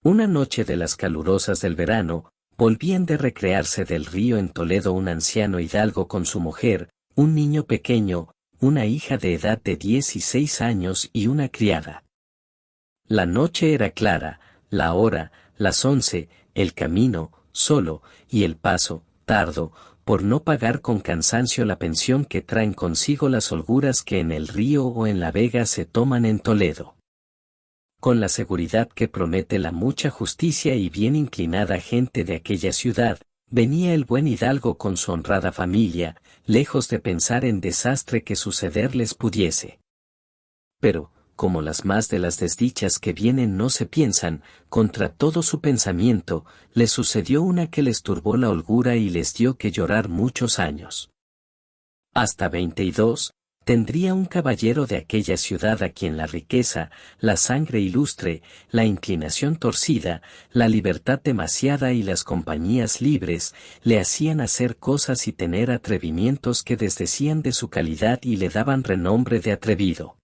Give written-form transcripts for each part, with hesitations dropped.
Una noche de las calurosas del verano, volvían de recrearse del río en Toledo un anciano hidalgo con su mujer, un niño pequeño, una hija de edad de 16 años y una criada. La noche era clara, la hora, las 11, el camino, solo, y el paso, tardo, por no pagar con cansancio la pensión que traen consigo las holguras que en el río o en la vega se toman en Toledo. Con la seguridad que promete la mucha justicia y bien inclinada gente de aquella ciudad, venía el buen hidalgo con su honrada familia, lejos de pensar en desastre que sucederles pudiese. Pero, como las más de las desdichas que vienen no se piensan, contra todo su pensamiento, les sucedió una que les turbó la holgura y les dio que llorar muchos años. Hasta 22, tendría un caballero de aquella ciudad a quien la riqueza, la sangre ilustre, la inclinación torcida, la libertad demasiada y las compañías libres, le hacían hacer cosas y tener atrevimientos que desdecían de su calidad y le daban renombre de atrevido.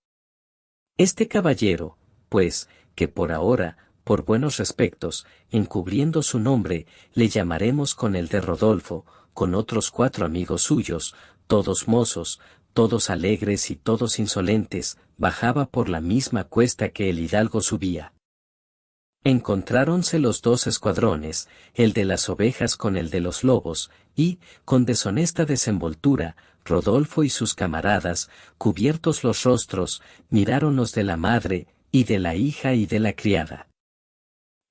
Este caballero, pues, que por ahora, por buenos respectos, encubriendo su nombre, le llamaremos con el de Rodolfo, con otros 4 amigos suyos, todos mozos, todos alegres y todos insolentes, bajaba por la misma cuesta que el hidalgo subía. Encontráronse los 2 escuadrones, el de las ovejas con el de los lobos, y, con deshonesta desenvoltura, Rodolfo y sus camaradas, cubiertos los rostros, miraron los de la madre, y de la hija y de la criada.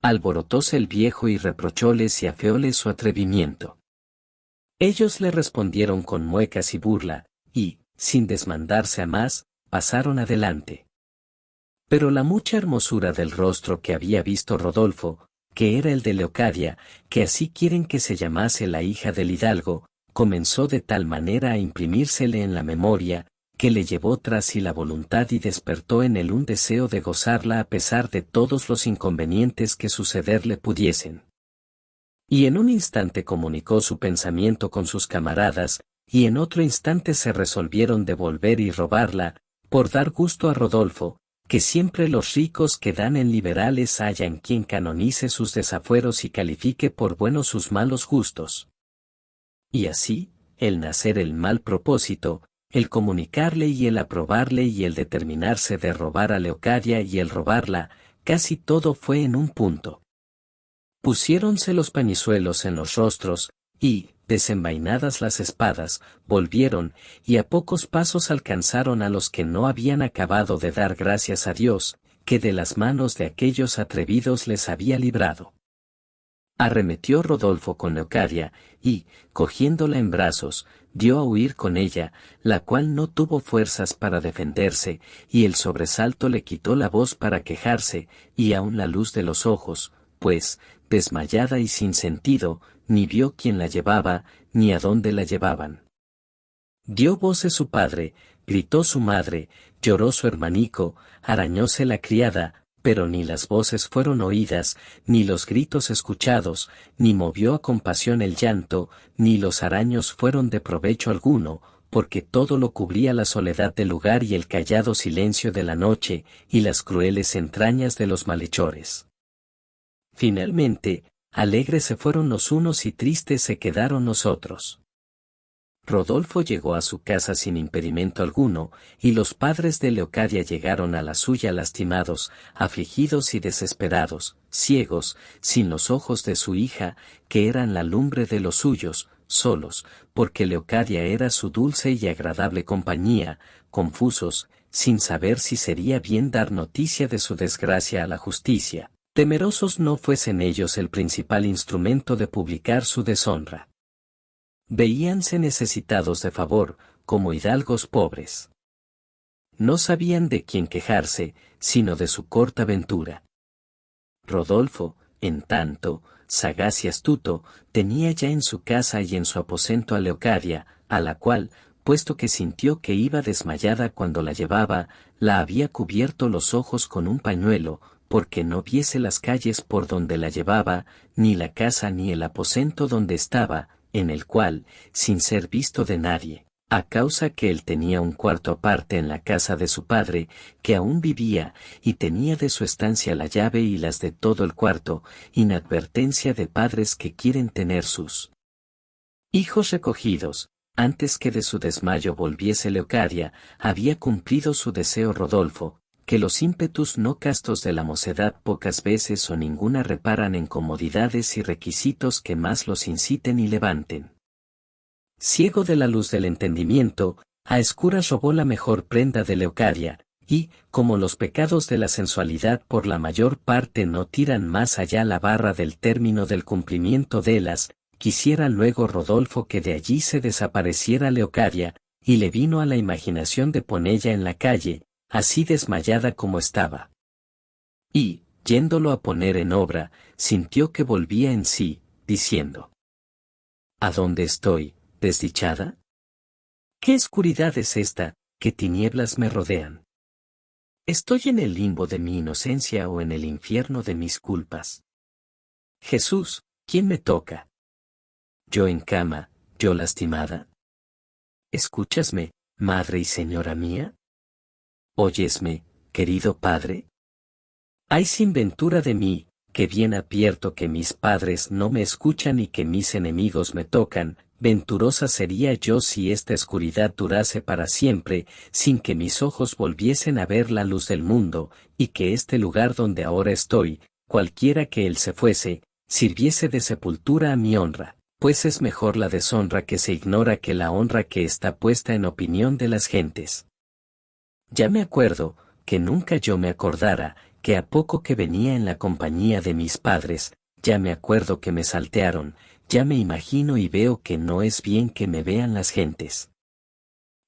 Alborotóse el viejo y reprochóles y afeóles su atrevimiento. Ellos le respondieron con muecas y burla, y, sin desmandarse a más, pasaron adelante. Pero la mucha hermosura del rostro que había visto Rodolfo, que era el de Leocadia, que así quieren que se llamase la hija del hidalgo, comenzó de tal manera a imprimírsele en la memoria, que le llevó tras sí la voluntad y despertó en él un deseo de gozarla a pesar de todos los inconvenientes que sucederle pudiesen. Y en un instante comunicó su pensamiento con sus camaradas, y en otro instante se resolvieron de volver y robarla, por dar gusto a Rodolfo, que siempre los ricos que dan en liberales hayan quien canonice sus desafueros y califique por buenos sus malos gustos. Y así, el nacer el mal propósito, el comunicarle y el aprobarle y el determinarse de robar a Leocadia y el robarla, casi todo fue en un punto. Pusiéronse los pañizuelos en los rostros, y, desenvainadas las espadas, volvieron, y a pocos pasos alcanzaron a los que no habían acabado de dar gracias a Dios, que de las manos de aquellos atrevidos les había librado. Arremetió Rodolfo con Leocadia, y, cogiéndola en brazos, dio a huir con ella, la cual no tuvo fuerzas para defenderse, y el sobresalto le quitó la voz para quejarse, y aun la luz de los ojos, pues, desmayada y sin sentido, ni vio quién la llevaba, ni a dónde la llevaban. Dio voces su padre, gritó su madre, lloró su hermanico, arañóse la criada, pero ni las voces fueron oídas, ni los gritos escuchados, ni movió a compasión el llanto, ni los araños fueron de provecho alguno, porque todo lo cubría la soledad del lugar y el callado silencio de la noche, y las crueles entrañas de los malhechores. Finalmente, alegres se fueron los unos y tristes se quedaron los otros. Rodolfo llegó a su casa sin impedimento alguno, y los padres de Leocadia llegaron a la suya lastimados, afligidos y desesperados, ciegos, sin los ojos de su hija, que eran la lumbre de los suyos, solos, porque Leocadia era su dulce y agradable compañía, confusos, sin saber si sería bien dar noticia de su desgracia a la justicia, temerosos no fuesen ellos el principal instrumento de publicar su deshonra. Veíanse necesitados de favor, como hidalgos pobres. No sabían de quién quejarse, sino de su corta ventura. Rodolfo, en tanto, sagaz y astuto, tenía ya en su casa y en su aposento a Leocadia, a la cual, puesto que sintió que iba desmayada cuando la llevaba, la había cubierto los ojos con un pañuelo, porque no viese las calles por donde la llevaba, ni la casa ni el aposento donde estaba, en el cual, sin ser visto de nadie, a causa que él tenía un cuarto aparte en la casa de su padre, que aún vivía, y tenía de su estancia la llave y las de todo el cuarto, inadvertencia de padres que quieren tener sus hijos recogidos. Antes que de su desmayo volviese Leocadia, había cumplido su deseo Rodolfo, que los ímpetus no castos de la mocedad pocas veces o ninguna reparan en comodidades y requisitos que más los inciten y levanten. Ciego de la luz del entendimiento, a escuras robó la mejor prenda de Leocadia, y, como los pecados de la sensualidad por la mayor parte no tiran más allá la barra del término del cumplimiento de las, quisiera luego Rodolfo que de allí se desapareciera Leocadia, y le vino a la imaginación de ponella en la calle, así desmayada como estaba. Y, yéndolo a poner en obra, sintió que volvía en sí, diciendo: ¿A dónde estoy, desdichada? ¿Qué oscuridad es esta, qué tinieblas me rodean? ¿Estoy en el limbo de mi inocencia o en el infierno de mis culpas? Jesús, ¿quién me toca? ¿Yo en cama, yo lastimada? ¿Escúchasme, madre y señora mía? ¿Óyesme, querido padre? Hay sin ventura de mí, que bien advierto que mis padres no me escuchan y que mis enemigos me tocan. Venturosa sería yo si esta oscuridad durase para siempre, sin que mis ojos volviesen a ver la luz del mundo, y que este lugar donde ahora estoy, cualquiera que él se fuese, sirviese de sepultura a mi honra, pues es mejor la deshonra que se ignora que la honra que está puesta en opinión de las gentes. Ya me acuerdo, que nunca yo me acordara, que a poco que venía en la compañía de mis padres, ya me acuerdo que me saltearon, ya me imagino y veo que no es bien que me vean las gentes.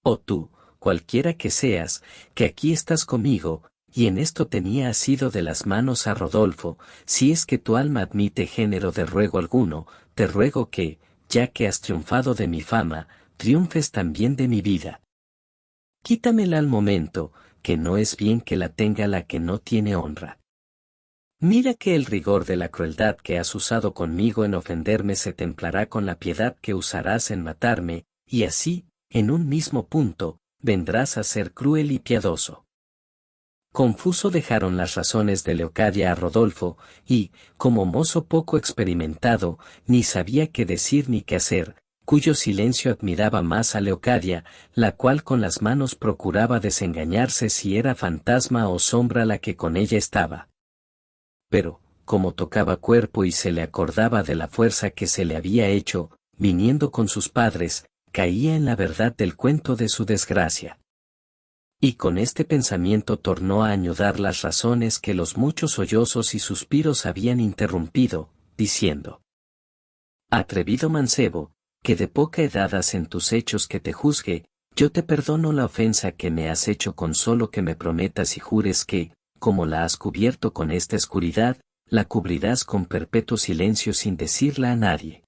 Oh tú, cualquiera que seas, que aquí estás conmigo, y en esto tenía asido de las manos a Rodolfo, si es que tu alma admite género de ruego alguno, te ruego que, ya que has triunfado de mi fama, triunfes también de mi vida. Quítamela al momento, que no es bien que la tenga la que no tiene honra. Mira que el rigor de la crueldad que has usado conmigo en ofenderme se templará con la piedad que usarás en matarme, y así, en un mismo punto, vendrás a ser cruel y piadoso. Confuso dejaron las razones de Leocadia a Rodolfo, y, como mozo poco experimentado, ni sabía qué decir ni qué hacer, cuyo silencio admiraba más a Leocadia, la cual con las manos procuraba desengañarse si era fantasma o sombra la que con ella estaba. Pero, como tocaba cuerpo y se le acordaba de la fuerza que se le había hecho, viniendo con sus padres, caía en la verdad del cuento de su desgracia. Y con este pensamiento tornó a añudar las razones que los muchos sollozos y suspiros habían interrumpido, diciendo: Atrevido mancebo, que de poca edad has en tus hechos que te juzgue, yo te perdono la ofensa que me has hecho con solo que me prometas y jures que, como la has cubierto con esta oscuridad, la cubrirás con perpetuo silencio sin decirla a nadie.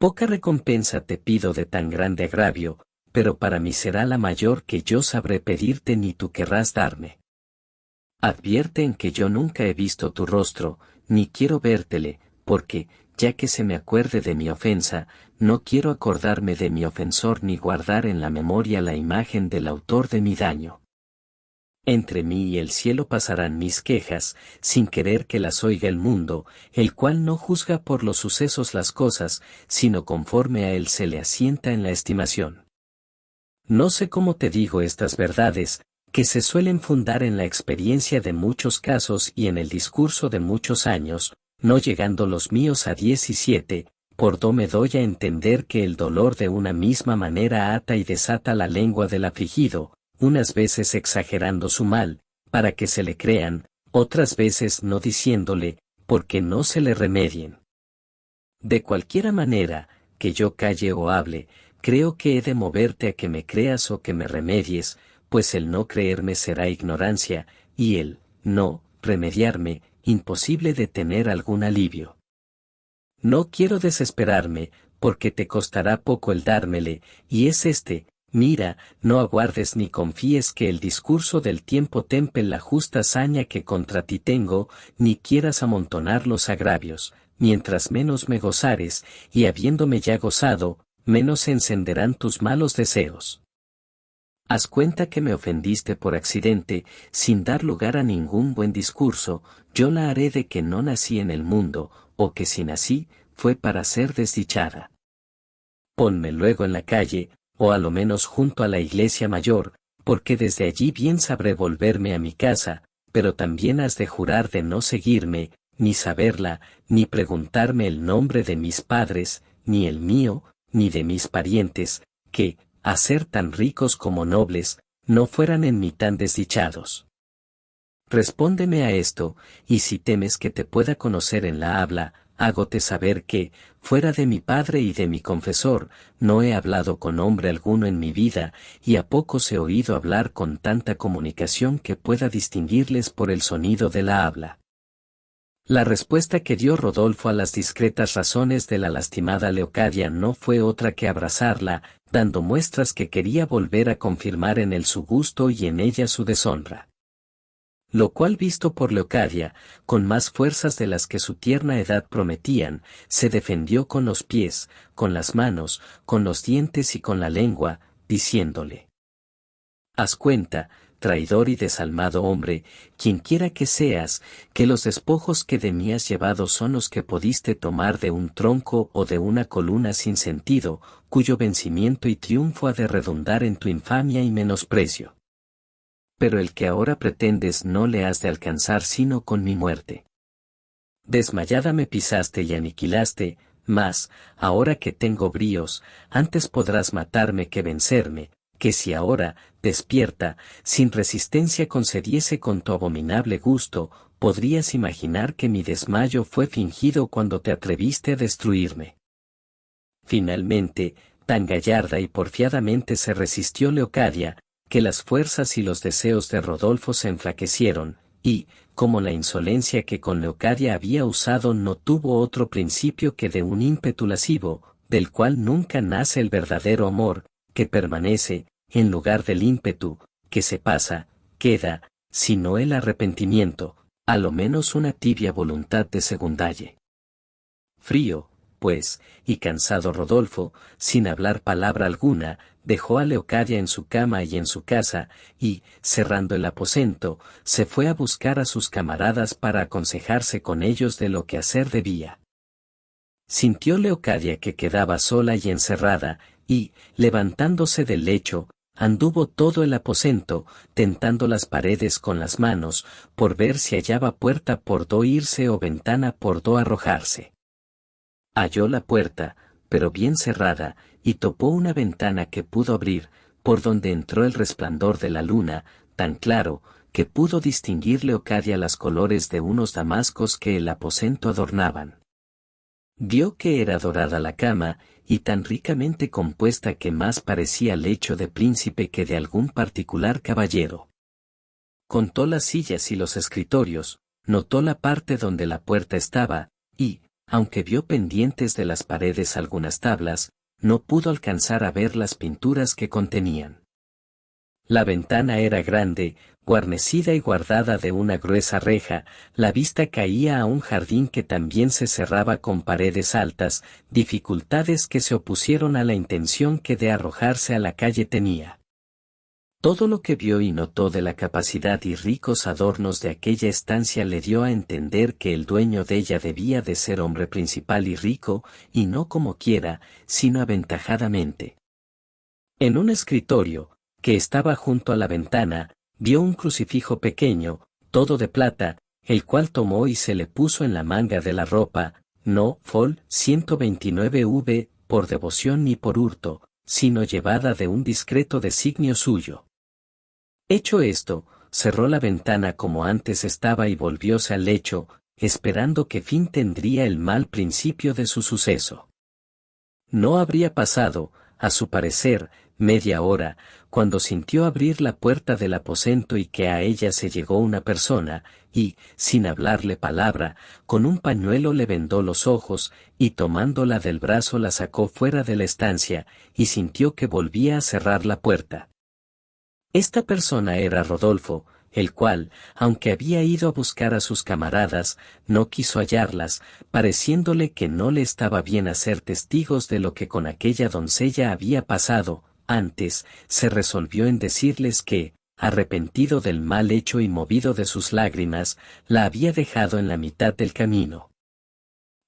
Poca recompensa te pido de tan grande agravio, pero para mí será la mayor que yo sabré pedirte ni tú querrás darme. Advierte en que yo nunca he visto tu rostro, ni quiero vértele, porque, ya que se me acuerde de mi ofensa, no quiero acordarme de mi ofensor ni guardar en la memoria la imagen del autor de mi daño. Entre mí y el cielo pasarán mis quejas, sin querer que las oiga el mundo, el cual no juzga por los sucesos las cosas, sino conforme a él se le asienta en la estimación. No sé cómo te digo estas verdades, que se suelen fundar en la experiencia de muchos casos y en el discurso de muchos años, no llegando los míos a 17, por do me doy a entender que el dolor de una misma manera ata y desata la lengua del afligido, unas veces exagerando su mal, para que se le crean, otras veces no diciéndole, porque no se le remedien. De cualquiera manera, que yo calle o hable, creo que he de moverte a que me creas o que me remedies, pues el no creerme será ignorancia, y el no remediarme, imposible de tener algún alivio. No quiero desesperarme, porque te costará poco el dármele, y es este: mira, no aguardes ni confíes que el discurso del tiempo tempe la justa saña que contra ti tengo, ni quieras amontonar los agravios, mientras menos me gozares, y habiéndome ya gozado, menos se encenderán tus malos deseos. Haz cuenta que me ofendiste por accidente, sin dar lugar a ningún buen discurso, yo la haré de que no nací en el mundo, o que si nací, fue para ser desdichada. Ponme luego en la calle, o a lo menos junto a la iglesia mayor, porque desde allí bien sabré volverme a mi casa, pero también has de jurar de no seguirme, ni saberla, ni preguntarme el nombre de mis padres, ni el mío, ni de mis parientes, que, a ser tan ricos como nobles, no fueran en mí tan desdichados. Respóndeme a esto, y si temes que te pueda conocer en la habla, hágote saber que, fuera de mi padre y de mi confesor, no he hablado con hombre alguno en mi vida, y a pocos he oído hablar con tanta comunicación que pueda distinguirles por el sonido de la habla. La respuesta que dio Rodolfo a las discretas razones de la lastimada Leocadia no fue otra que abrazarla, dando muestras que quería volver a confirmar en él su gusto y en ella su deshonra. Lo cual visto por Leocadia, con más fuerzas de las que su tierna edad prometían, se defendió con los pies, con las manos, con los dientes y con la lengua, diciéndole: haz cuenta, traidor y desalmado hombre, quienquiera que seas, que los despojos que de mí has llevado son los que pudiste tomar de un tronco o de una columna sin sentido, cuyo vencimiento y triunfo ha de redundar en tu infamia y menosprecio. Pero el que ahora pretendes no le has de alcanzar sino con mi muerte. Desmayada me pisaste y aniquilaste, mas, ahora que tengo bríos, antes podrás matarme que vencerme, que si ahora, despierta, sin resistencia concediese con tu abominable gusto, podrías imaginar que mi desmayo fue fingido cuando te atreviste a destruirme. Finalmente, tan gallarda y porfiadamente se resistió Leocadia, que las fuerzas y los deseos de Rodolfo se enflaquecieron, y, como la insolencia que con Leocadia había usado no tuvo otro principio que de un ímpetu lascivo, del cual nunca nace el verdadero amor, que permanece, en lugar del ímpetu, que se pasa, queda, sino el arrepentimiento, a lo menos una tibia voluntad de segundalle. Frío, pues, y cansado Rodolfo, sin hablar palabra alguna, dejó a Leocadia en su cama y en su casa, y, cerrando el aposento, se fue a buscar a sus camaradas para aconsejarse con ellos de lo que hacer debía. Sintió Leocadia que quedaba sola y encerrada, y, levantándose del lecho, anduvo todo el aposento, tentando las paredes con las manos, por ver si hallaba puerta por do irse o ventana por do arrojarse. Halló la puerta, pero bien cerrada, y topó una ventana que pudo abrir, por donde entró el resplandor de la luna, tan claro, que pudo distinguir Leocadia los colores de unos damascos que el aposento adornaban. Vio que era dorada la cama, y tan ricamente compuesta que más parecía lecho de príncipe que de algún particular caballero. Contó las sillas y los escritorios, notó la parte donde la puerta estaba, y, aunque vio pendientes de las paredes algunas tablas, no pudo alcanzar a ver las pinturas que contenían. La ventana era grande, guarnecida y guardada de una gruesa reja, la vista caía a un jardín que también se cerraba con paredes altas, dificultades que se opusieron a la intención que de arrojarse a la calle tenía. Todo lo que vio y notó de la capacidad y ricos adornos de aquella estancia le dio a entender que el dueño de ella debía de ser hombre principal y rico, y no como quiera, sino aventajadamente. En un escritorio, que estaba junto a la ventana, vio un crucifijo pequeño, todo de plata, el cual tomó y se le puso en la manga de la ropa, no fol 129 por devoción ni por hurto, sino llevada de un discreto designio suyo. Hecho esto, cerró la ventana como antes estaba y volvióse al lecho, esperando que fin tendría el mal principio de su suceso. No habría pasado, a su parecer, media hora, cuando sintió abrir la puerta del aposento y que a ella se llegó una persona, y, sin hablarle palabra, con un pañuelo le vendó los ojos, y tomándola del brazo la sacó fuera de la estancia, y sintió que volvía a cerrar la puerta. Esta persona era Rodolfo, el cual, aunque había ido a buscar a sus camaradas, no quiso hallarlas, pareciéndole que no le estaba bien hacer testigos de lo que con aquella doncella había pasado. Antes, se resolvió en decirles que, arrepentido del mal hecho y movido de sus lágrimas, la había dejado en la mitad del camino.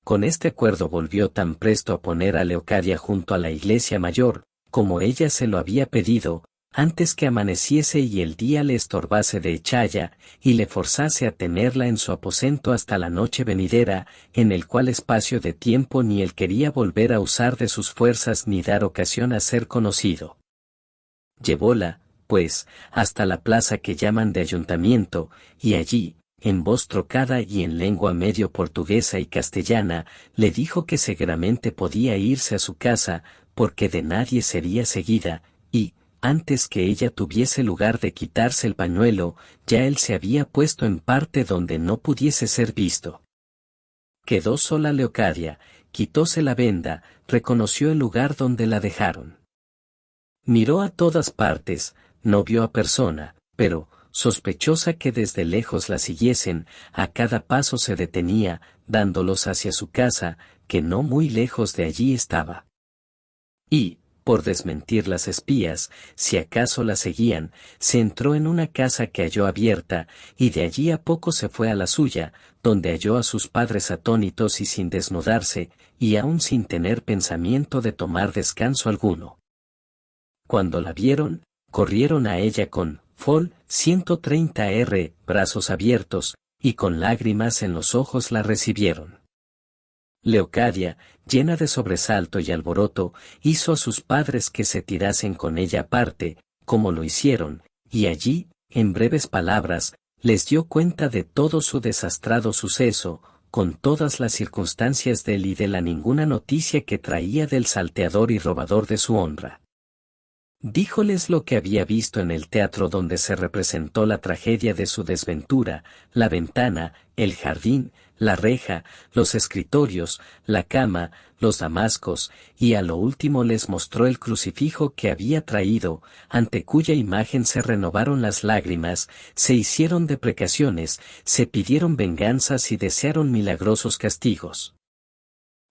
Con este acuerdo volvió tan presto a poner a Leocadia junto a la iglesia mayor, como ella se lo había pedido, antes que amaneciese y el día le estorbase de echalla, y le forzase a tenerla en su aposento hasta la noche venidera, en el cual espacio de tiempo ni él quería volver a usar de sus fuerzas ni dar ocasión a ser conocido. Llevóla, pues, hasta la plaza que llaman de ayuntamiento, y allí, en voz trocada y en lengua medio portuguesa y castellana, le dijo que seguramente podía irse a su casa, porque de nadie sería seguida, y, antes que ella tuviese lugar de quitarse el pañuelo, ya él se había puesto en parte donde no pudiese ser visto. Quedó sola Leocadia, quitóse la venda, reconoció el lugar donde la dejaron. Miró a todas partes, no vio a persona, pero, sospechosa que desde lejos la siguiesen, a cada paso se detenía, dándolos hacia su casa, que no muy lejos de allí estaba. Y, por desmentir las espías, si acaso la seguían, se entró en una casa que halló abierta, y de allí a poco se fue a la suya, donde halló a sus padres atónitos y sin desnudarse, y aún sin tener pensamiento de tomar descanso alguno. Cuando la vieron, corrieron a ella con Fol 130R, brazos abiertos, y con lágrimas en los ojos la recibieron. Leocadia, llena de sobresalto y alboroto, hizo a sus padres que se tirasen con ella aparte, como lo hicieron, y allí, en breves palabras, les dio cuenta de todo su desastrado suceso, con todas las circunstancias de él y de la ninguna noticia que traía del salteador y robador de su honra. Díjoles lo que había visto en el teatro donde se representó la tragedia de su desventura, la ventana, el jardín, la reja, los escritorios, la cama, los damascos, y a lo último les mostró el crucifijo que había traído, ante cuya imagen se renovaron las lágrimas, se hicieron deprecaciones, se pidieron venganzas y desearon milagrosos castigos.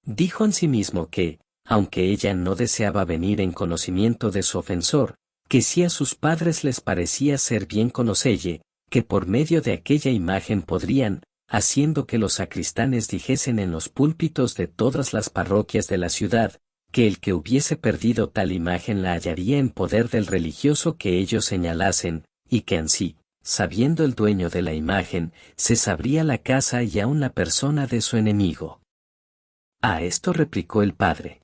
Dijo en sí mismo que, aunque ella no deseaba venir en conocimiento de su ofensor, que si a sus padres les parecía ser bien conocelle, que por medio de aquella imagen podrían, haciendo que los sacristanes dijesen en los púlpitos de todas las parroquias de la ciudad, que el que hubiese perdido tal imagen la hallaría en poder del religioso que ellos señalasen, y que ansí, sabiendo el dueño de la imagen, se sabría la casa y aun la persona de su enemigo. A esto replicó el padre: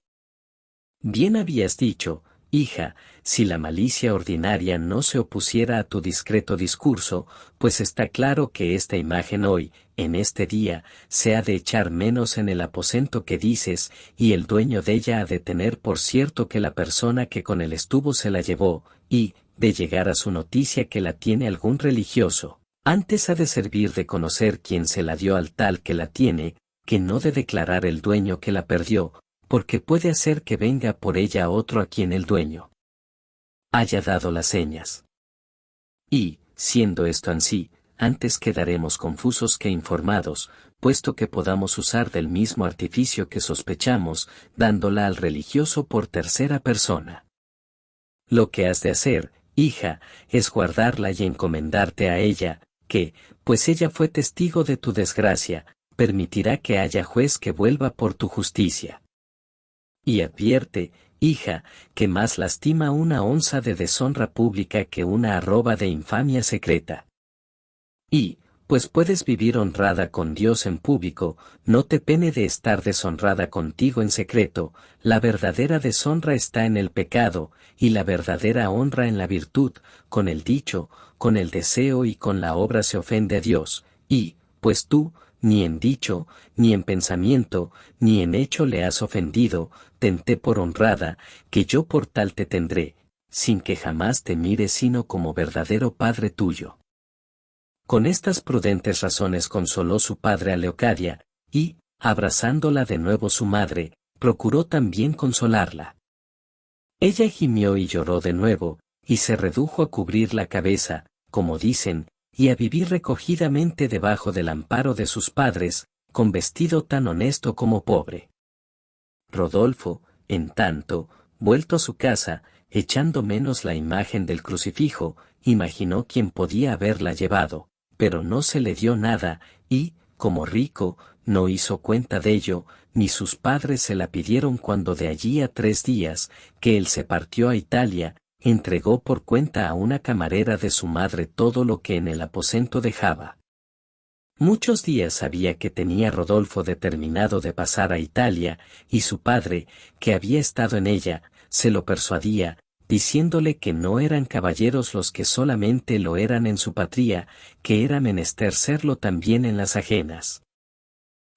bien habías dicho, hija, si la malicia ordinaria no se opusiera a tu discreto discurso, pues está claro que esta imagen hoy, en este día, se ha de echar menos en el aposento que dices, y el dueño de ella ha de tener por cierto que la persona que con él estuvo se la llevó, y, de llegar a su noticia que la tiene algún religioso, antes ha de servir de conocer quién se la dio al tal que la tiene, que no de declarar el dueño que la perdió, porque puede hacer que venga por ella otro a quien el dueño haya dado las señas. Y, siendo esto ansí, antes quedaremos confusos que informados, puesto que podamos usar del mismo artificio que sospechamos, dándola al religioso por tercera persona. Lo que has de hacer, hija, es guardarla y encomendarte a ella, que, pues ella fue testigo de tu desgracia, permitirá que haya juez que vuelva por tu justicia. Y advierte, hija, que más lastima una onza de deshonra pública que una arroba de infamia secreta. Y, pues puedes vivir honrada con Dios en público, no te pene de estar deshonrada contigo en secreto, la verdadera deshonra está en el pecado, y la verdadera honra en la virtud, con el dicho, con el deseo y con la obra se ofende a Dios, y, pues tú, ni en dicho, ni en pensamiento, ni en hecho le has ofendido, tenté por honrada, que yo por tal te tendré, sin que jamás te mire sino como verdadero padre tuyo. Con estas prudentes razones consoló su padre a Leocadia, y, abrazándola de nuevo su madre, procuró también consolarla. Ella gimió y lloró de nuevo, y se redujo a cubrir la cabeza, como dicen, y a vivir recogidamente debajo del amparo de sus padres, con vestido tan honesto como pobre. Rodolfo, en tanto, vuelto a su casa, echando menos la imagen del crucifijo, imaginó quién podía haberla llevado, pero no se le dio nada, y, como rico, no hizo cuenta de ello, ni sus padres se la pidieron cuando de allí a 3 días, que él se partió a Italia, entregó por cuenta a una camarera de su madre todo lo que en el aposento dejaba. Muchos días sabía que tenía Rodolfo determinado de pasar a Italia, y su padre, que había estado en ella, se lo persuadía, diciéndole que no eran caballeros los que solamente lo eran en su patria, que era menester serlo también en las ajenas.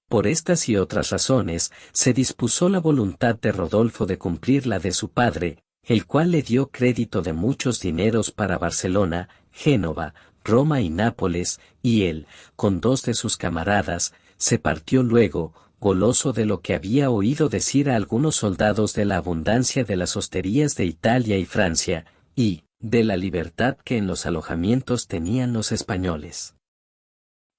Por estas y otras razones, se dispuso la voluntad de Rodolfo de cumplir la de su padre, el cual le dio crédito de muchos dineros para Barcelona, Génova, Roma y Nápoles, y él, con 2 de sus camaradas, se partió luego, goloso de lo que había oído decir a algunos soldados de la abundancia de las hosterías de Italia y Francia, y de la libertad que en los alojamientos tenían los españoles.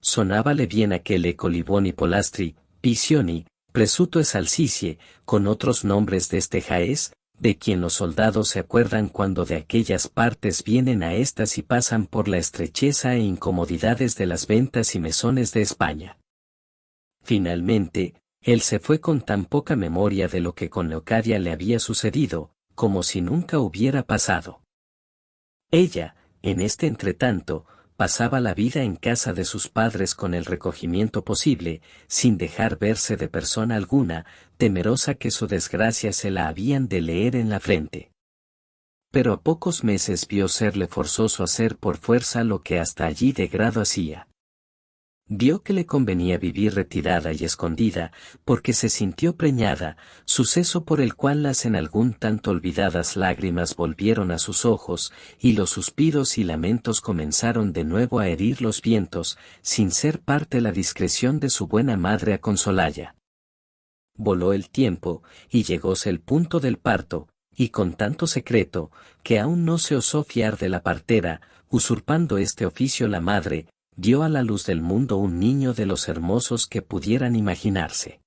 Sonábale bien aquel Ecoliboni Polastri, Picioni, Presuto es Alcicie, con otros nombres de este jaez, de quien los soldados se acuerdan cuando de aquellas partes vienen a estas y pasan por la estrecheza e incomodidades de las ventas y mesones de España. Finalmente, él se fue con tan poca memoria de lo que con Leocadia le había sucedido, como si nunca hubiera pasado. Ella, en este entretanto, pasaba la vida en casa de sus padres con el recogimiento posible, sin dejar verse de persona alguna, temerosa que su desgracia se la habían de leer en la frente. Pero a pocos meses vio serle forzoso hacer por fuerza lo que hasta allí de grado hacía. Vio que le convenía vivir retirada y escondida, porque se sintió preñada, suceso por el cual las en algún tanto olvidadas lágrimas volvieron a sus ojos, y los suspiros y lamentos comenzaron de nuevo a herir los vientos, sin ser parte la discreción de su buena madre a consolalla. Voló el tiempo, y llegóse el punto del parto, y con tanto secreto, que aún no se osó fiar de la partera, usurpando este oficio la madre, dio a la luz del mundo un niño de los hermosos que pudieran imaginarse.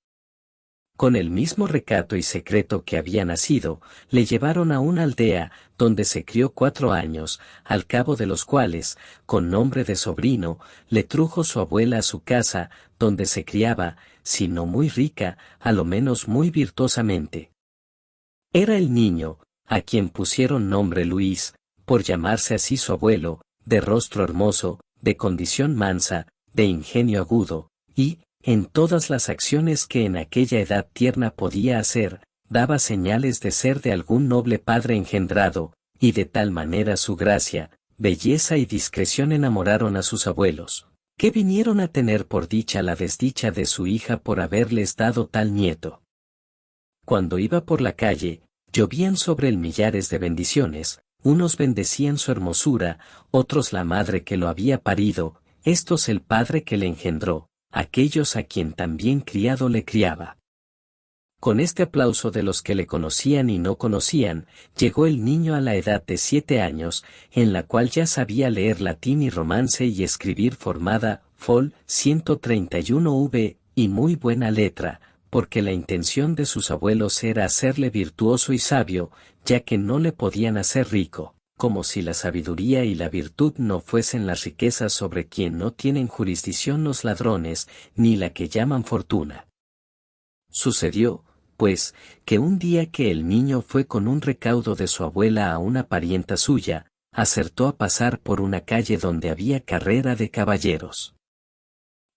Con el mismo recato y secreto que había nacido, le llevaron a una aldea, donde se crió 4 años, al cabo de los cuales, con nombre de sobrino, le trujo su abuela a su casa, donde se criaba, si no muy rica, a lo menos muy virtuosamente. Era el niño, a quien pusieron nombre Luis, por llamarse así su abuelo, de rostro hermoso, de condición mansa, de ingenio agudo, y, en todas las acciones que en aquella edad tierna podía hacer, daba señales de ser de algún noble padre engendrado, y de tal manera su gracia, belleza y discreción enamoraron a sus abuelos, que vinieron a tener por dicha la desdicha de su hija por haberles dado tal nieto. Cuando iba por la calle, llovían sobre él millares de bendiciones, unos bendecían su hermosura, otros la madre que lo había parido, estos el padre que le engendró, aquellos a quien también criado le criaba. Con este aplauso de los que le conocían y no conocían, llegó el niño a la edad de 7 años, en la cual ya sabía leer latín y romance y escribir formada, fol. 131 v, y muy buena letra, porque la intención de sus abuelos era hacerle virtuoso y sabio, ya que no le podían hacer rico, como si la sabiduría y la virtud no fuesen las riquezas sobre quien no tienen jurisdicción los ladrones, ni la que llaman fortuna. Sucedió, pues, que un día que el niño fue con un recaudo de su abuela a una parienta suya, acertó a pasar por una calle donde había carrera de caballeros.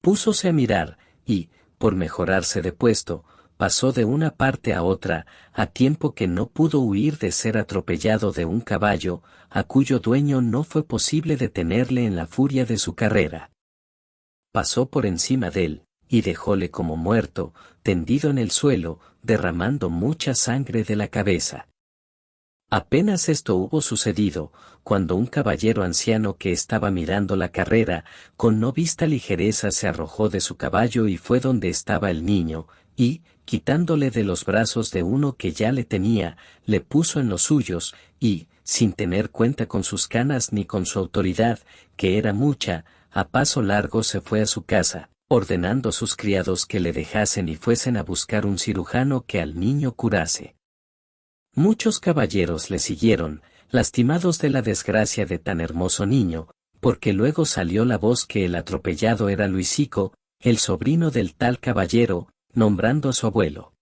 Púsose a mirar, y, por mejorarse de puesto, pasó de una parte a otra, a tiempo que no pudo huir de ser atropellado de un caballo, a cuyo dueño no fue posible detenerle en la furia de su carrera. Pasó por encima de él, y dejóle como muerto, tendido en el suelo, derramando mucha sangre de la cabeza. Apenas esto hubo sucedido, cuando un caballero anciano que estaba mirando la carrera, con no vista ligereza se arrojó de su caballo y fue donde estaba el niño, y, quitándole de los brazos de uno que ya le tenía, le puso en los suyos, y, sin tener cuenta con sus canas ni con su autoridad, que era mucha, a paso largo se fue a su casa, ordenando a sus criados que le dejasen y fuesen a buscar un cirujano que al niño curase. Muchos caballeros le siguieron, lastimados de la desgracia de tan hermoso niño, porque luego salió la voz que el atropellado era Luisico, el sobrino del tal caballero, nombrando a su abuelo.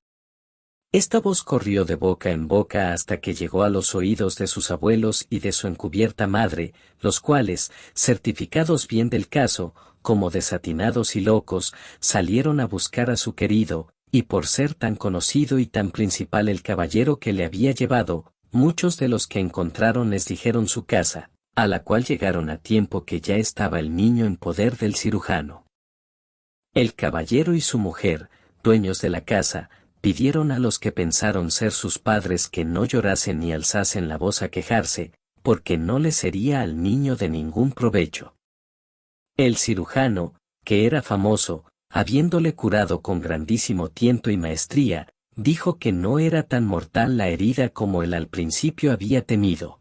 Esta voz corrió de boca en boca hasta que llegó a los oídos de sus abuelos y de su encubierta madre, los cuales, certificados bien del caso, como desatinados y locos, salieron a buscar a su querido, y por ser tan conocido y tan principal el caballero que le había llevado, muchos de los que encontraron les dijeron su casa, a la cual llegaron a tiempo que ya estaba el niño en poder del cirujano. El caballero y su mujer, dueños de la casa, pidieron a los que pensaron ser sus padres que no llorasen ni alzasen la voz a quejarse, porque no le sería al niño de ningún provecho. El cirujano, que era famoso, habiéndole curado con grandísimo tiento y maestría, dijo que no era tan mortal la herida como él al principio había temido.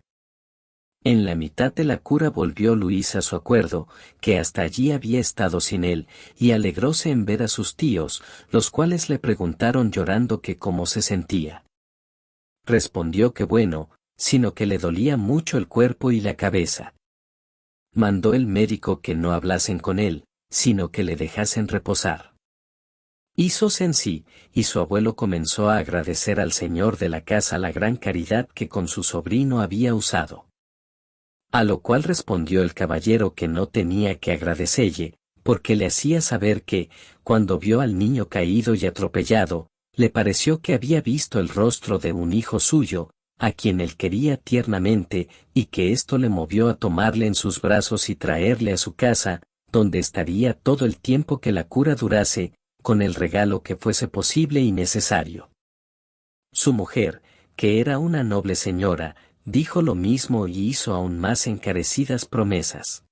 En la mitad de la cura volvió Luis a su acuerdo, que hasta allí había estado sin él, y alegróse en ver a sus tíos, los cuales le preguntaron llorando que cómo se sentía. Respondió que bueno, sino que le dolía mucho el cuerpo y la cabeza. Mandó el médico que no hablasen con él, sino que le dejasen reposar. Hízose en sí, y su abuelo comenzó a agradecer al señor de la casa la gran caridad que con su sobrino había usado. A lo cual respondió el caballero que no tenía que agradecelle, porque le hacía saber que, cuando vio al niño caído y atropellado, le pareció que había visto el rostro de un hijo suyo, a quien él quería tiernamente, y que esto le movió a tomarle en sus brazos y traerle a su casa, donde estaría todo el tiempo que la cura durase, con el regalo que fuese posible y necesario. Su mujer, que era una noble señora, dijo lo mismo y hizo aún más encarecidas promesas.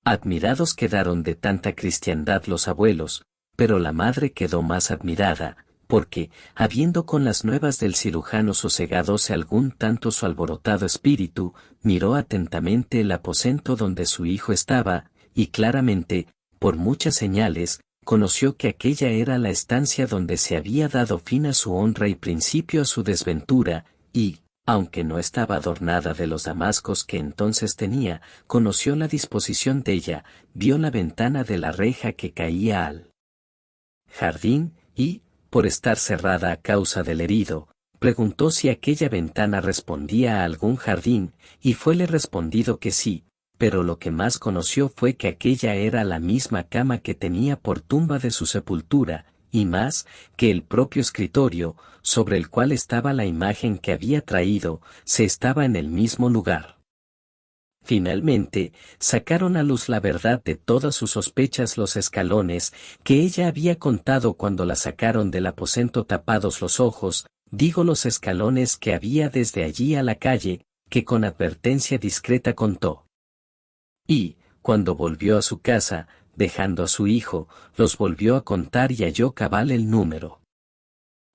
Admirados quedaron de tanta cristiandad los abuelos, pero la madre quedó más admirada, porque, habiendo con las nuevas del cirujano sosegadose algún tanto su alborotado espíritu, miró atentamente el aposento donde su hijo estaba, y claramente, por muchas señales, conoció que aquella era la estancia donde se había dado fin a su honra y principio a su desventura, y, aunque no estaba adornada de los damascos que entonces tenía, conoció la disposición de ella, vio la ventana de la reja que caía al jardín, y, por estar cerrada a causa del herido, preguntó si aquella ventana respondía a algún jardín, y fuele respondido que sí, pero lo que más conoció fue que aquella era la misma cama que tenía por tumba de su sepultura, y más, que el propio escritorio, sobre el cual estaba la imagen que había traído, se estaba en el mismo lugar. Finalmente, sacaron a luz la verdad de todas sus sospechas los escalones, que ella había contado cuando la sacaron del aposento tapados los ojos, digo los escalones que había desde allí a la calle, que con advertencia discreta contó. Y, cuando volvió a su casa, dejando a su hijo, los volvió a contar y halló cabal el número.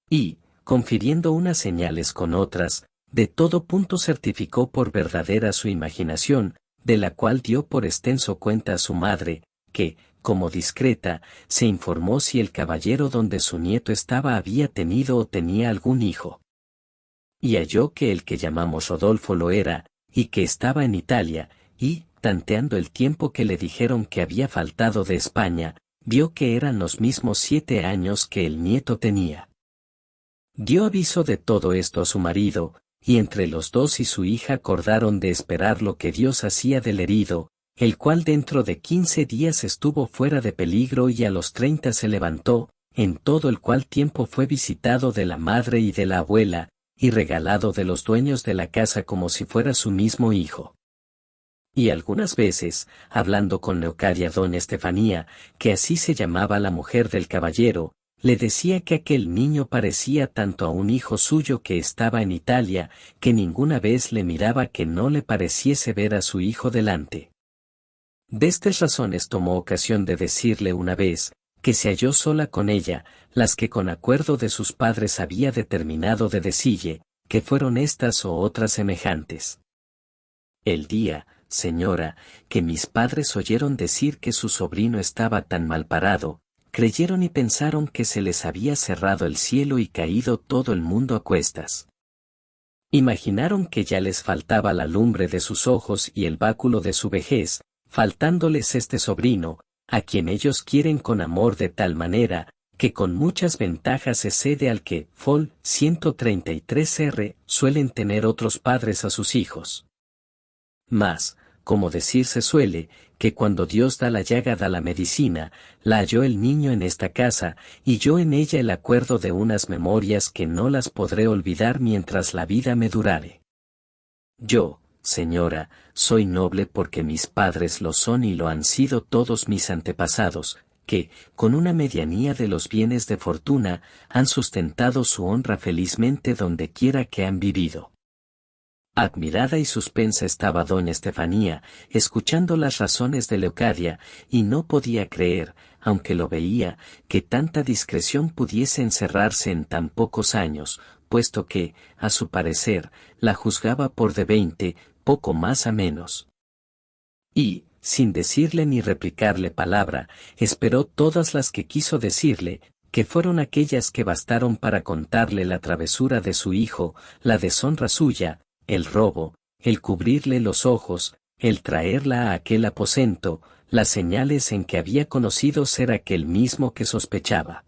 Y, confiriendo unas señales con otras, de todo punto certificó por verdadera su imaginación, de la cual dio por extenso cuenta a su madre, que, como discreta, se informó si el caballero donde su nieto estaba había tenido o tenía algún hijo. Y halló que el que llamamos Rodolfo lo era, y que estaba en Italia, y, tanteando el tiempo que le dijeron que había faltado de España, vio que eran los mismos 7 años que el nieto tenía. Dio aviso de todo esto a su marido, y entre los dos y su hija acordaron de esperar lo que Dios hacía del herido, el cual dentro de 15 días estuvo fuera de peligro y a los 30 se levantó, en todo el cual tiempo fue visitado de la madre y de la abuela, y regalado de los dueños de la casa como si fuera su mismo hijo. Y algunas veces, hablando con Leocadia doña Estefanía, que así se llamaba la mujer del caballero, le decía que aquel niño parecía tanto a un hijo suyo que estaba en Italia, que ninguna vez le miraba que no le pareciese ver a su hijo delante. De estas razones tomó ocasión de decirle una vez, que se halló sola con ella, las que con acuerdo de sus padres había determinado de decille, que fueron estas o otras semejantes. El día, señora, que mis padres oyeron decir que su sobrino estaba tan mal parado, creyeron y pensaron que se les había cerrado el cielo y caído todo el mundo a cuestas. Imaginaron que ya les faltaba la lumbre de sus ojos y el báculo de su vejez, faltándoles este sobrino, a quien ellos quieren con amor de tal manera, que con muchas ventajas excede al que, fol. 133r, suelen tener otros padres a sus hijos. Mas, como decirse suele, que cuando Dios da la llaga da la medicina, la halló el niño en esta casa, y yo en ella el acuerdo de unas memorias que no las podré olvidar mientras la vida me durare. Yo, señora, soy noble porque mis padres lo son y lo han sido todos mis antepasados, que, con una medianía de los bienes de fortuna, han sustentado su honra felizmente donde quiera que han vivido. Admirada y suspensa estaba doña Estefanía, escuchando las razones de Leocadia, y no podía creer, aunque lo veía, que tanta discreción pudiese encerrarse en tan pocos años, puesto que, a su parecer, la juzgaba por de 20, poco más a menos. Y, sin decirle ni replicarle palabra, esperó todas las que quiso decirle, que fueron aquellas que bastaron para contarle la travesura de su hijo, la deshonra suya, el robo, el cubrirle los ojos, el traerla a aquel aposento, las señales en que había conocido ser aquel mismo que sospechaba.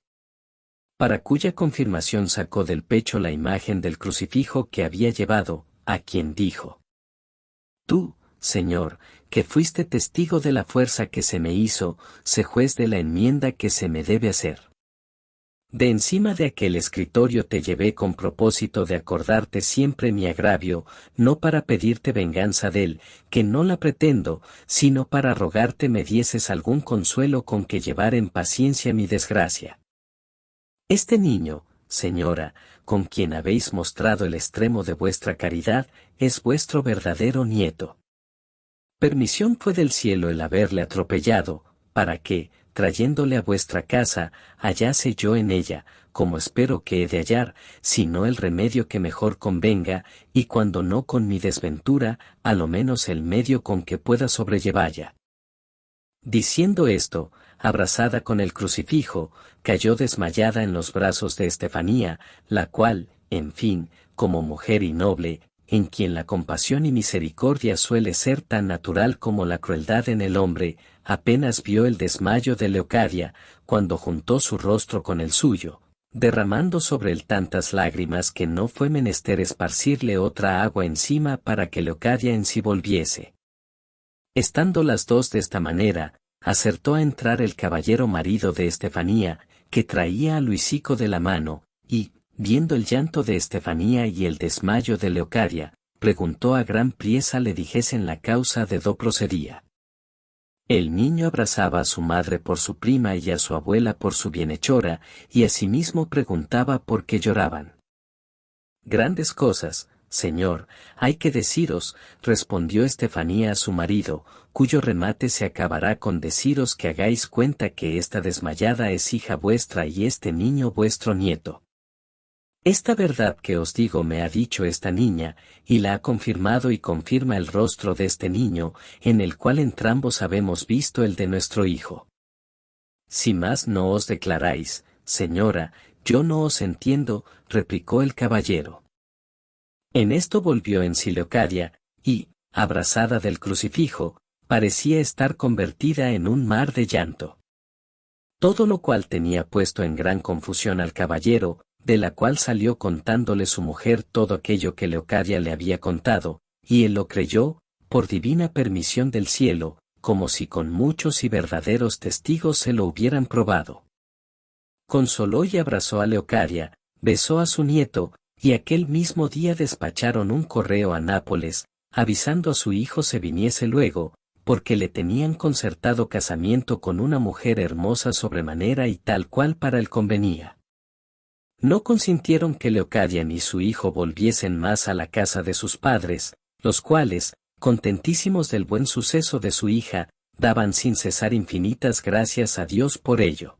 Para cuya confirmación sacó del pecho la imagen del crucifijo que había llevado, a quien dijo: Tú, Señor, que fuiste testigo de la fuerza que se me hizo, sé juez de la enmienda que se me debe hacer. De encima de aquel escritorio te llevé con propósito de acordarte siempre mi agravio, no para pedirte venganza de él, que no la pretendo, sino para rogarte me dieses algún consuelo con que llevar en paciencia mi desgracia. Este niño, señora, con quien habéis mostrado el extremo de vuestra caridad, es vuestro verdadero nieto. Permisión fue del cielo el haberle atropellado, para que, trayéndole a vuestra casa, hallase yo en ella, como espero que he de hallar, si no el remedio que mejor convenga, y cuando no con mi desventura, a lo menos el medio con que pueda sobrellevalla. Diciendo esto, abrazada con el crucifijo, cayó desmayada en los brazos de Estefanía, la cual, en fin, como mujer y noble, en quien la compasión y misericordia suele ser tan natural como la crueldad en el hombre, apenas vio el desmayo de Leocadia, cuando juntó su rostro con el suyo, derramando sobre él tantas lágrimas que no fue menester esparcirle otra agua encima para que Leocadia en sí volviese. Estando las dos de esta manera, acertó a entrar el caballero marido de Estefanía, que traía a Luisico de la mano, y, viendo el llanto de Estefanía y el desmayo de Leocadia, preguntó a gran priesa le dijesen la causa de do procedía. El niño abrazaba a su madre por su prima y a su abuela por su bienhechora, y asimismo preguntaba por qué lloraban. Grandes cosas, señor, hay que deciros, respondió Estefanía a su marido, cuyo remate se acabará con deciros que hagáis cuenta que esta desmayada es hija vuestra y este niño vuestro nieto. Esta verdad que os digo me ha dicho esta niña, y la ha confirmado y confirma el rostro de este niño, en el cual entrambos habemos visto el de nuestro hijo. Si más no os declaráis, señora, yo no os entiendo, replicó el caballero. En esto volvió en sí Leocadia, y, abrazada del crucifijo, parecía estar convertida en un mar de llanto. Todo lo cual tenía puesto en gran confusión al caballero, de la cual salió contándole su mujer todo aquello que Leocadia le había contado, y él lo creyó, por divina permisión del cielo, como si con muchos y verdaderos testigos se lo hubieran probado. Consoló y abrazó a Leocadia, besó a su nieto, y aquel mismo día despacharon un correo a Nápoles, avisando a su hijo se viniese luego, porque le tenían concertado casamiento con una mujer hermosa sobremanera y tal cual para él convenía. No consintieron que Leocadia ni su hijo volviesen más a la casa de sus padres, los cuales, contentísimos del buen suceso de su hija, daban sin cesar infinitas gracias a Dios por ello.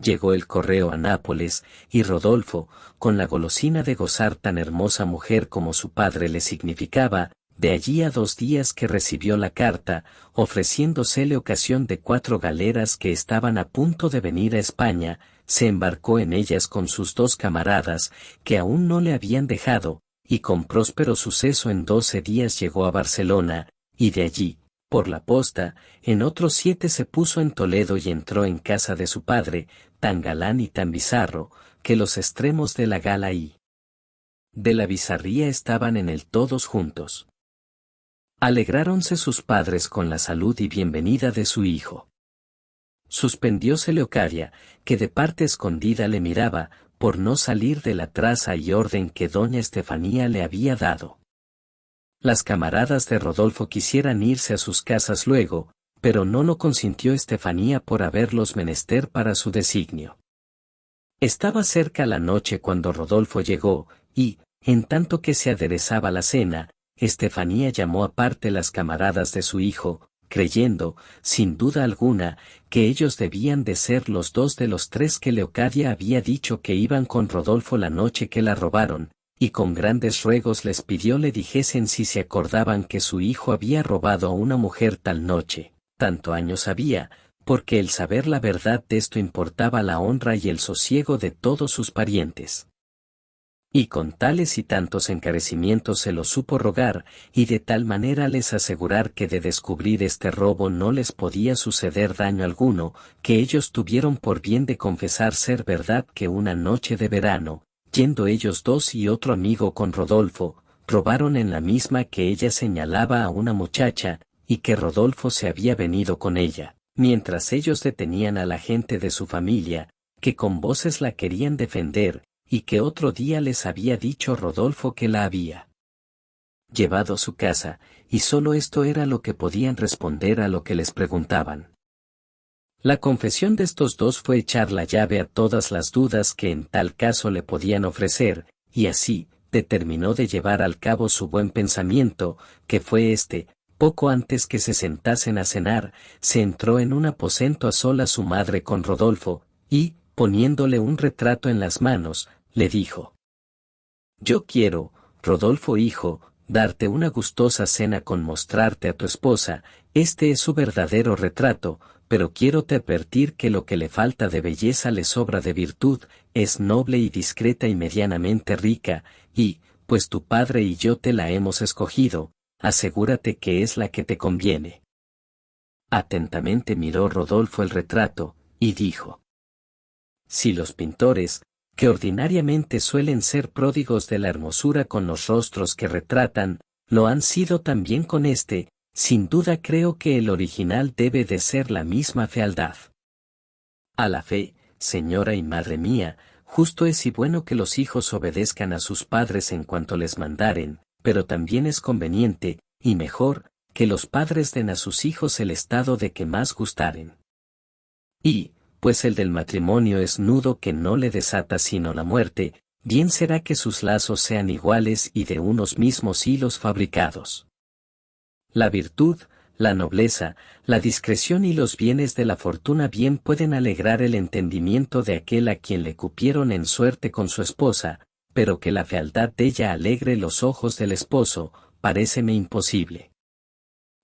Llegó el correo a Nápoles, y Rodolfo, con la golosina de gozar tan hermosa mujer como su padre le significaba, de allí a 2 días que recibió la carta, ofreciéndosele ocasión de 4 galeras que estaban a punto de venir a España, se embarcó en ellas con sus 2 camaradas, que aún no le habían dejado, y con próspero suceso en 12 días llegó a Barcelona, y de allí, por la posta, en otros 7 se puso en Toledo y entró en casa de su padre, tan galán y tan bizarro, que los extremos de la gala y de la bizarría estaban en él todos juntos. Alegráronse sus padres con la salud y bienvenida de su hijo. Suspendióse Leocadia, que de parte escondida le miraba, por no salir de la traza y orden que doña Estefanía le había dado. Las camaradas de Rodolfo quisieran irse a sus casas luego, pero no lo consintió Estefanía por haberlos menester para su designio. Estaba cerca la noche cuando Rodolfo llegó, y, en tanto que se aderezaba la cena, Estefanía llamó aparte las camaradas de su hijo, creyendo, sin duda alguna, que ellos debían de ser los 2 de los 3 que Leocadia había dicho que iban con Rodolfo la noche que la robaron, y con grandes ruegos les pidió le dijesen si se acordaban que su hijo había robado a una mujer tal noche, tanto años había, porque el saber la verdad de esto importaba la honra y el sosiego de todos sus parientes. Y con tales y tantos encarecimientos se lo supo rogar, y de tal manera les asegurar que de descubrir este robo no les podía suceder daño alguno, que ellos tuvieron por bien de confesar ser verdad que una noche de verano, yendo ellos 2 y otro amigo con Rodolfo, robaron en la misma que ella señalaba a una muchacha, y que Rodolfo se había venido con ella, mientras ellos detenían a la gente de su familia, que con voces la querían defender, y que otro día les había dicho Rodolfo que la había llevado a su casa, y solo esto era lo que podían responder a lo que les preguntaban. La confesión de estos 2 fue echar la llave a todas las dudas que en tal caso le podían ofrecer, y así, determinó de llevar al cabo su buen pensamiento, que fue poco antes que se sentasen a cenar, se entró en un aposento a solas su madre con Rodolfo, y, poniéndole un retrato en las manos, le dijo: «Yo quiero, Rodolfo hijo, darte una gustosa cena con mostrarte a tu esposa, este es su verdadero retrato, pero quiero te advertir que lo que le falta de belleza le sobra de virtud, es noble y discreta y medianamente rica, y, pues tu padre y yo te la hemos escogido, asegúrate que es la que te conviene». Atentamente miró Rodolfo el retrato, y dijo: «Si los pintores, que ordinariamente suelen ser pródigos de la hermosura con los rostros que retratan, lo han sido también con sin duda creo que el original debe de ser la misma fealdad. A la fe, señora y madre mía, justo es y bueno que los hijos obedezcan a sus padres en cuanto les mandaren, pero también es conveniente, y mejor, que los padres den a sus hijos el estado de que más gustaren. Y, pues el del matrimonio es nudo que no le desata sino la muerte, bien será que sus lazos sean iguales y de unos mismos hilos fabricados. La virtud, la nobleza, la discreción y los bienes de la fortuna bien pueden alegrar el entendimiento de aquel a quien le cupieron en suerte con su esposa, pero que la fealdad de ella alegre los ojos del esposo, paréceme imposible.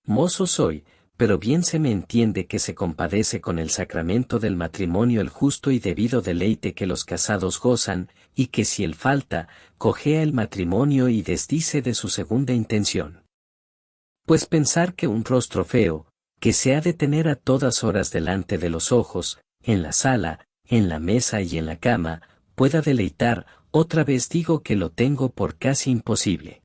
Mozo soy, pero bien se me entiende que se compadece con el sacramento del matrimonio el justo y debido deleite que los casados gozan, y que si él falta, cojea el matrimonio y desdice de su segunda intención. Pues pensar que un rostro feo, que se ha de tener a todas horas delante de los ojos, en la sala, en la mesa y en la cama, pueda deleitar, otra vez digo que lo tengo por casi imposible.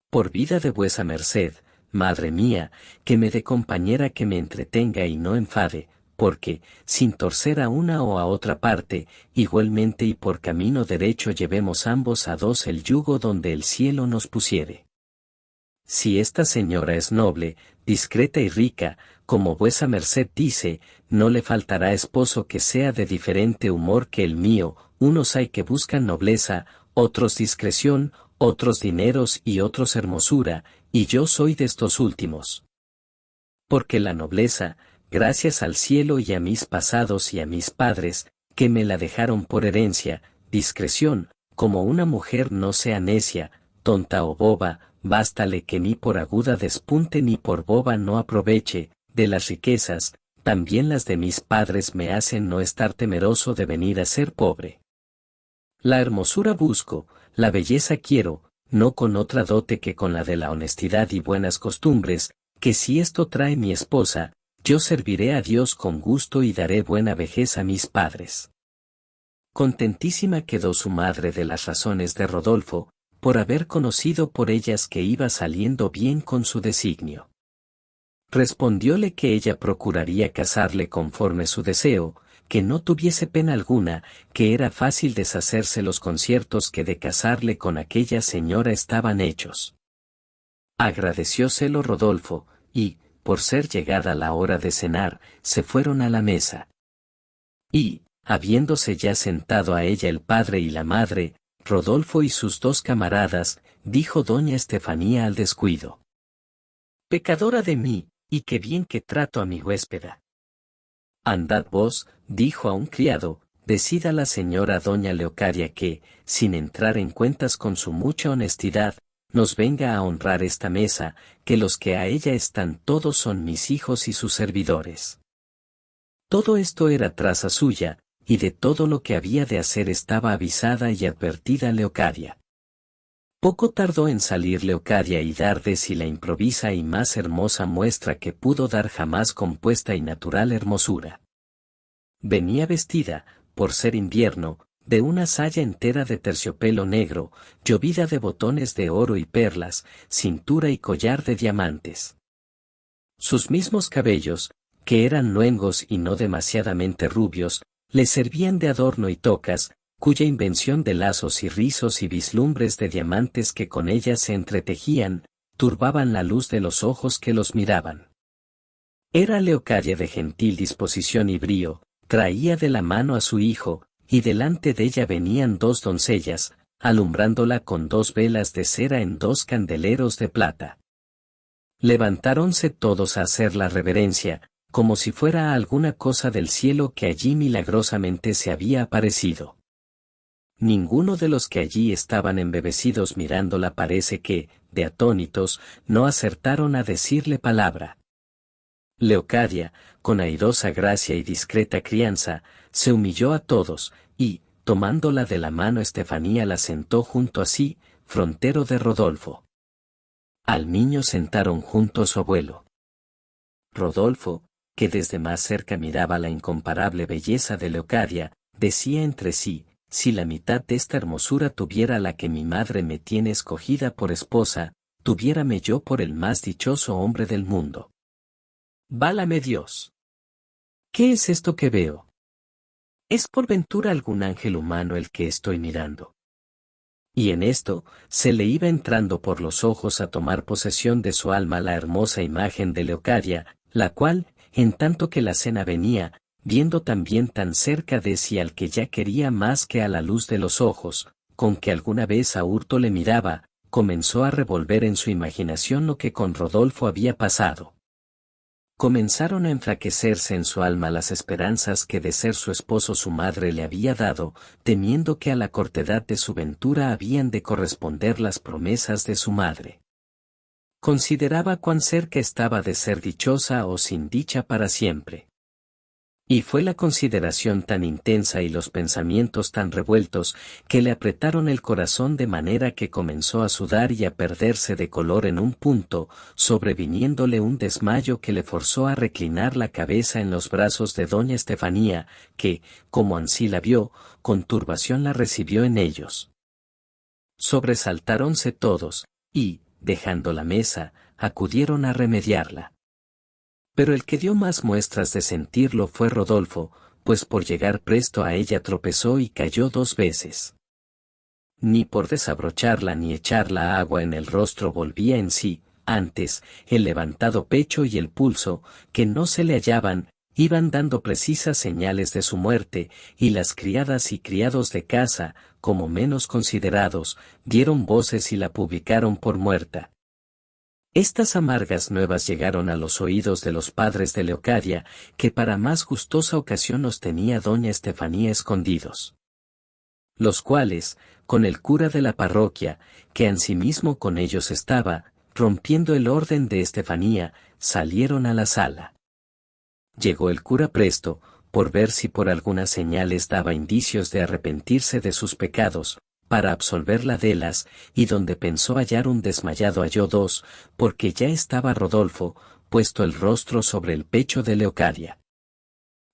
Por vida de vuesa merced, madre mía, que me dé compañera que me entretenga y no enfade, porque, sin torcer a una o a otra parte, igualmente y por camino derecho llevemos ambos a 2 el yugo donde el cielo nos pusiere. Si esta señora es noble, discreta y rica, como vuesa merced dice, no le faltará esposo que sea de diferente humor que el mío, unos hay que buscan nobleza, otros discreción, otros dineros y otros hermosura, y yo soy de estos últimos. Porque la nobleza, gracias al cielo y a mis pasados y a mis padres, que me la dejaron por herencia, discreción, como una mujer no sea necia, tonta o boba, bástale que ni por aguda despunte ni por boba no aproveche, de las riquezas, también las de mis padres me hacen no estar temeroso de venir a ser pobre. La hermosura busco, la belleza quiero, no con otra dote que con la de la honestidad y buenas costumbres, que si esto trae mi esposa, yo serviré a Dios con gusto y daré buena vejez a mis padres. Contentísima quedó su madre de las razones de Rodolfo, por haber conocido por ellas que iba saliendo bien con su designio. Respondióle que ella procuraría casarle conforme su deseo, que no tuviese pena alguna, que era fácil deshacerse los conciertos que de casarle con aquella señora estaban hechos. Agradecióselo Rodolfo, y, por ser llegada la hora de cenar, se fueron a la mesa. Y, habiéndose ya sentado a ella el padre y la madre, Rodolfo y sus dos camaradas, dijo doña Estefanía al descuido: «Pecadora de mí, y qué bien que trato a mi huéspeda». «Andad vos», dijo a un criado, «decida la señora doña Leocadia que, sin entrar en cuentas con su mucha honestidad, nos venga a honrar esta mesa, que los que a ella están todos son mis hijos y sus servidores». Todo esto era traza suya, y de todo lo que había de hacer estaba avisada y advertida Leocadia. Poco tardó en salir Leocadia y dar de sí la improvisa y más hermosa muestra que pudo dar jamás compuesta y natural hermosura. Venía vestida, por ser invierno, de una saya entera de terciopelo negro, llovida de botones de oro y perlas, cintura y collar de diamantes. Sus mismos cabellos, que eran luengos y no demasiadamente rubios, le servían de adorno y tocas, cuya invención de lazos y rizos y vislumbres de diamantes que con ellas se entretejían, turbaban la luz de los ojos que los miraban. Era Leocadia de gentil disposición y brío, traía de la mano a su hijo, y delante de ella venían dos doncellas, alumbrándola con dos velas de cera en dos candeleros de plata. Levantáronse todos a hacer la reverencia, como si fuera alguna cosa del cielo que allí milagrosamente se había aparecido. Ninguno de los que allí estaban embebecidos mirándola parece que, de atónitos, no acertaron a decirle palabra. Leocadia, con airosa gracia y discreta crianza, se humilló a todos, y, tomándola de la mano Estefanía la sentó junto a sí, frontero de Rodolfo. Al niño sentaron junto a su abuelo. Rodolfo, que desde más cerca miraba la incomparable belleza de Leocadia, decía entre sí: «Si la mitad de esta hermosura tuviera la que mi madre me tiene escogida por esposa, tuviérame yo por el más dichoso hombre del mundo. Válame Dios. ¿Qué es esto que veo? ¿Es por ventura algún ángel humano el que estoy mirando?». Y en esto, se le iba entrando por los ojos a tomar posesión de su alma la hermosa imagen de Leocadia, la cual, en tanto que la cena venía, viendo también tan cerca de sí al que ya quería más que a la luz de los ojos, con que alguna vez a hurto le miraba, comenzó a revolver en su imaginación lo que con Rodolfo había pasado. Comenzaron a enflaquecerse en su alma las esperanzas que de ser su esposo su madre le había dado, temiendo que a la cortedad de su ventura habían de corresponder las promesas de su madre. Consideraba cuán cerca estaba de ser dichosa o sin dicha para siempre. Y fue la consideración tan intensa y los pensamientos tan revueltos, que le apretaron el corazón de manera que comenzó a sudar y a perderse de color en un punto, sobreviniéndole un desmayo que le forzó a reclinar la cabeza en los brazos de doña Estefanía, que, como ansí la vio, con turbación la recibió en ellos. Sobresaltáronse todos, y, dejando la mesa, acudieron a remediarla. Pero el que dio más muestras de sentirlo fue Rodolfo, pues por llegar presto a ella tropezó y cayó 2 veces. Ni por desabrocharla ni echarla agua en el rostro volvía en sí, antes, el levantado pecho y el pulso, que no se le hallaban, iban dando precisas señales de su muerte, y las criadas y criados de casa, como menos considerados, dieron voces y la publicaron por muerta. Estas amargas nuevas llegaron a los oídos de los padres de Leocadia, que para más gustosa ocasión los tenía doña Estefanía escondidos. Los cuales, con el cura de la parroquia, que ansimismo con ellos estaba, rompiendo el orden de Estefanía, salieron a la sala. Llegó el cura presto, por ver si por algunas señales daba indicios de arrepentirse de sus pecados, para absolverla de las, y donde pensó hallar un desmayado halló dos, porque ya estaba Rodolfo, puesto el rostro sobre el pecho de Leocadia.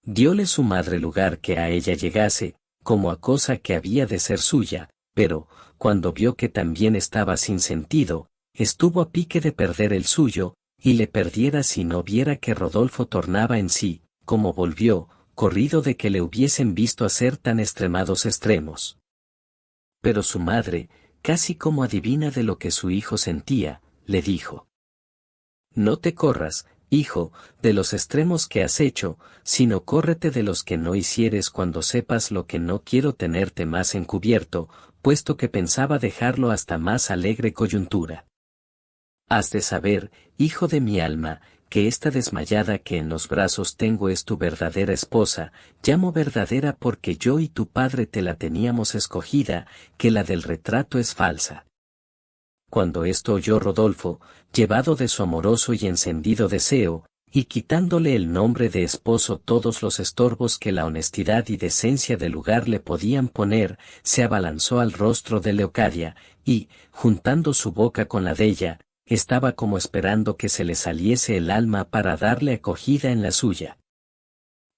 Dióle su madre lugar que a ella llegase, como a cosa que había de ser suya, pero, cuando vio que también estaba sin sentido, estuvo a pique de perder el suyo, y le perdiera si no viera que Rodolfo tornaba en sí, como volvió, corrido de que le hubiesen visto hacer tan extremados extremos. Pero su madre, casi como adivina de lo que su hijo sentía, le dijo: «No te corras, hijo, de los extremos que has hecho, sino córrete de los que no hicieres cuando sepas lo que no quiero tenerte más encubierto, puesto que pensaba dejarlo hasta más alegre coyuntura. Has de saber, hijo de mi alma, que esta desmayada que en los brazos tengo es tu verdadera esposa, llamo verdadera porque yo y tu padre te la teníamos escogida, que la del retrato es falsa». Cuando esto oyó Rodolfo, llevado de su amoroso y encendido deseo, y quitándole el nombre de esposo todos los estorbos que la honestidad y decencia del lugar le podían poner, se abalanzó al rostro de Leocadia, y, juntando su boca con la de ella, estaba como esperando que se le saliese el alma para darle acogida en la suya.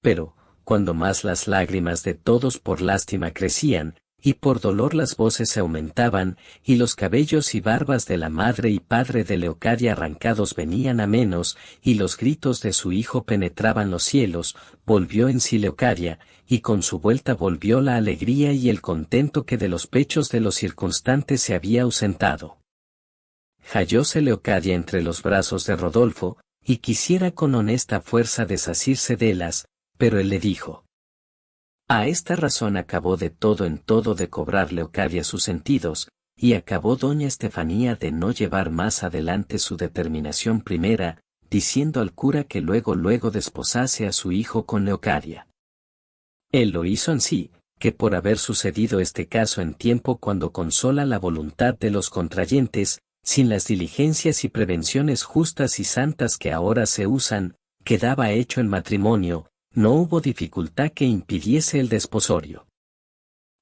Pero, cuando más las lágrimas de todos por lástima crecían, y por dolor las voces se aumentaban, y los cabellos y barbas de la madre y padre de Leocadia arrancados venían a menos, y los gritos de su hijo penetraban los cielos, volvió en sí Leocadia, y con su vuelta volvió la alegría y el contento que de los pechos de los circunstantes se había ausentado. Hallóse Leocadia entre los brazos de Rodolfo, y quisiera con honesta fuerza desasirse de ellas, pero él le dijo: «A esta razón acabó de todo en todo de cobrar Leocadia sus sentidos, y acabó doña Estefanía de no llevar más adelante su determinación primera, diciendo al cura que luego desposase a su hijo con Leocadia. Él lo hizo ansí, que por haber sucedido este caso en tiempo cuando consola la voluntad de los contrayentes, sin las diligencias y prevenciones justas y santas que ahora se usan, quedaba hecho el matrimonio, no hubo dificultad que impidiese el desposorio.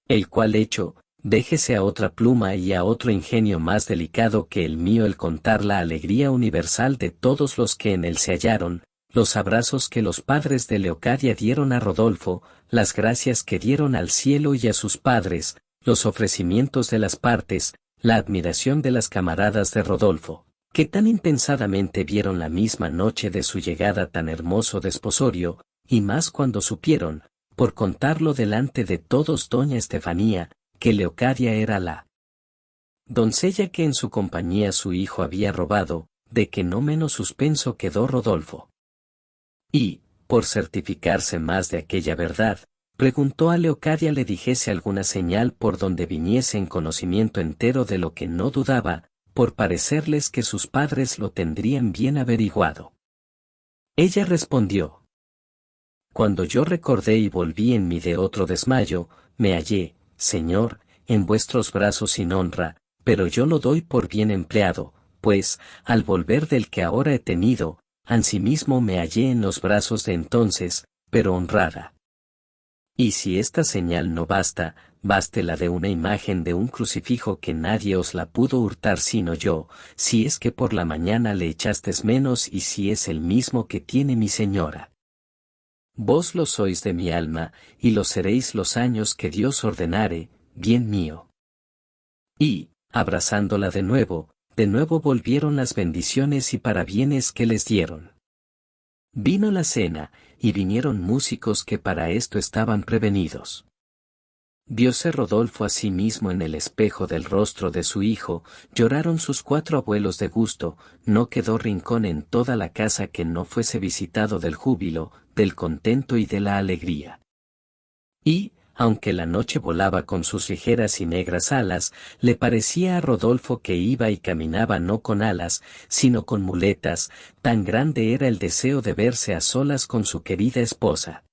El cual hecho, déjese a otra pluma y a otro ingenio más delicado que el mío el contar la alegría universal de todos los que en él se hallaron, los abrazos que los padres de Leocadia dieron a Rodolfo, las gracias que dieron al cielo y a sus padres, los ofrecimientos de las partes, la admiración de las camaradas de Rodolfo, que tan impensadamente vieron la misma noche de su llegada tan hermoso desposorio, y más cuando supieron, por contarlo delante de todos doña Estefanía, que Leocadia era la doncella que en su compañía su hijo había robado, de que no menos suspenso quedó Rodolfo. Y, por certificarse más de aquella verdad, preguntó a Leocadia le dijese alguna señal por donde viniese en conocimiento entero de lo que no dudaba, por parecerles que sus padres lo tendrían bien averiguado. Ella respondió: «Cuando yo recordé y volví en mí de otro desmayo, me hallé, Señor, en vuestros brazos sin honra, pero yo lo doy por bien empleado, pues, al volver del que ahora he tenido, ansimismo me hallé en los brazos de entonces, pero honrada. Y si esta señal no basta, baste la de una imagen de un crucifijo que nadie os la pudo hurtar sino yo, si es que por la mañana le echastes menos y si es el mismo que tiene mi señora. Vos lo sois de mi alma, y lo seréis los años que Dios ordenare, bien mío». Y, abrazándola de nuevo volvieron las bendiciones y parabienes que les dieron. Vino la cena, y vinieron músicos que para esto estaban prevenidos. Vióse Rodolfo a sí mismo en el espejo del rostro de su hijo, lloraron sus 4 abuelos de gusto, no quedó rincón en toda la casa que no fuese visitado del júbilo, del contento y de la alegría. Y, aunque la noche volaba con sus ligeras y negras alas, le parecía a Rodolfo que iba y caminaba no con alas, sino con muletas, tan grande era el deseo de verse a solas con su querida esposa.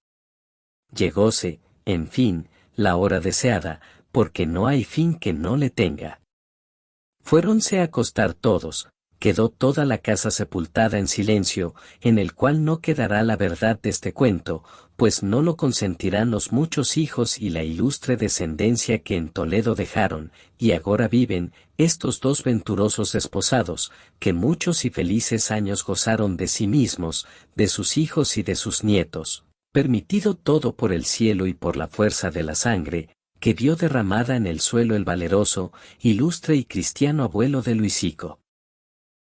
Llegóse, en fin, la hora deseada, porque no hay fin que no le tenga. Fuéronse a acostar todos, quedó toda la casa sepultada en silencio, en el cual no quedará la verdad de este cuento, pues no lo consentirán los muchos hijos y la ilustre descendencia que en Toledo dejaron, y agora viven, estos dos venturosos esposados, que muchos y felices años gozaron de sí mismos, de sus hijos y de sus nietos, permitido todo por el cielo y por la fuerza de la sangre, que vio derramada en el suelo el valeroso, ilustre y cristiano abuelo de Luisico.